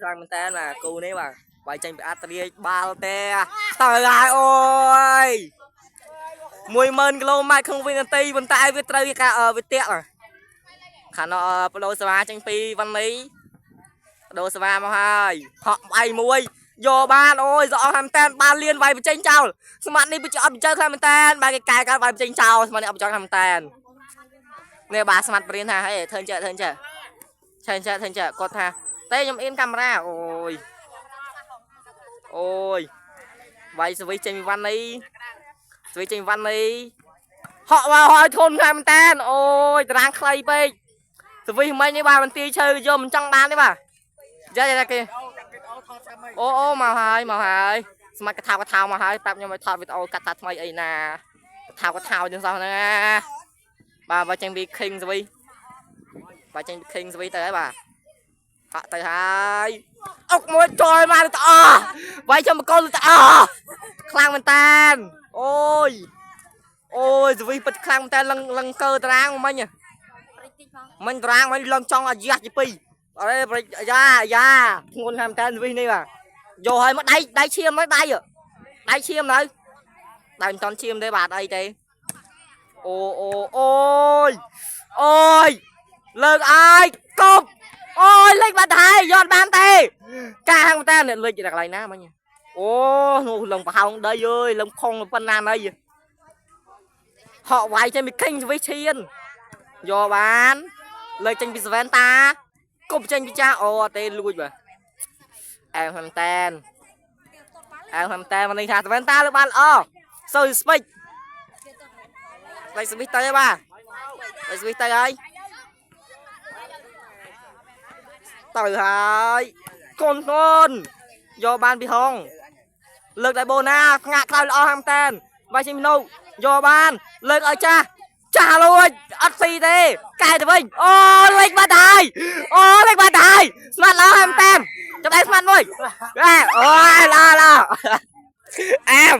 ខ្លាំងមែនតើបាទគូនេះបាទវាយចេញពីអត្រាបាល់ទេទៅហើយអូយ10000គីឡូម៉ែត្រក្នុងវិនាទីប៉ុន្តែវាត្រូវការវាតាក់ខាងបដូរសេវាចេញពីវ៉ាន់នេះបដូរសេវាមកហើយហក់វាយមួយយកបានអូយល្អមែនតើបានលៀនវាយបញ្ចេញចោលស្មាត់នេះវាអត់បញ្ចើខ្លាំងមែនតើបាទគេកែកាត់វាយបញ្ចេញចោលស្មាត់នេះអត់បញ្ចើខ្លាំងមែនតើនេះបាទស្មាត់ព្រៀនថាហេធ្វើចេះគាត់ថាតែខ្ញុំអ៊ីនកាមេរ៉ាអូយវាយសវិសចេញពីវ៉ាន់នេះសវិសចេញវ៉ាន់នេះហក់មកហើយធន់ខ្លាំងមែនតើអូយតារាងខ្លីពេកសវិសមិញនេះបាទបន្ទាយឈើយកមិនចង់បានទេបាទយ៉ាគេអូមកហើយស្មាត់កថាមកហើយប្រាប់ខ្ញុំឲ្យថតវីដេអូកាត់ថាថ្មីអីណាកថាចឹងសោះហ្នឹងណាបាទបើចេញពី King ស្វីបាទចេញពី King ស្វីទៅហើយបាទហក់ទៅហើយអុកមួយចយមកទៅអស់វាយចាំបកលទៅអស់ខ្លាំងមែនតានអូយស្វីពិតខ្លាំងមែនតានលឹងកើតារាងមិញតារាងមិញលឹងចង់អាយ៉ាស់ទី2អរេយ៉ាធ្ងន់ខាងតានស្វីនេះបាទយកឲ្យមកដៃឈាមហើយដៃឈាមនៅដៃមិនតន់ឈាមទេបាទអីទេអូយលើកអាយកប់អូយលេខបាត់ហើយយកបានទេកាហាំងតាអ្នកលេខកន្លែងណាមិញអូនោះលងប្រហោងដីអើយលងខុងប៉ុណ្ណាណីហក់វាយចេញពី King វិឈៀនយកបានលើកចេញពី Seven តាគប់ចេញពីចាស់អូអត់ទេលួចបាទអែមហាំតែនមកនេះថា Seven តាលើបានល្អសូវស្ពេចលេខស្វីសទៅហើយបាទលេខស្វីសទៅហើយកូនយកបានពីហងលើកដៃបូណាស្ងាក់ក្រោយល្អហាំតែនវាយចេញពីនោះយកបានលើកឲ្យចាស់លួចអត់ស៊ីទេកែទៅវិញអូលេខបាត់ហើយស្មាត់ល្អហាំតែនចាប់ដៃស្មាត់មួយអូយឡអែម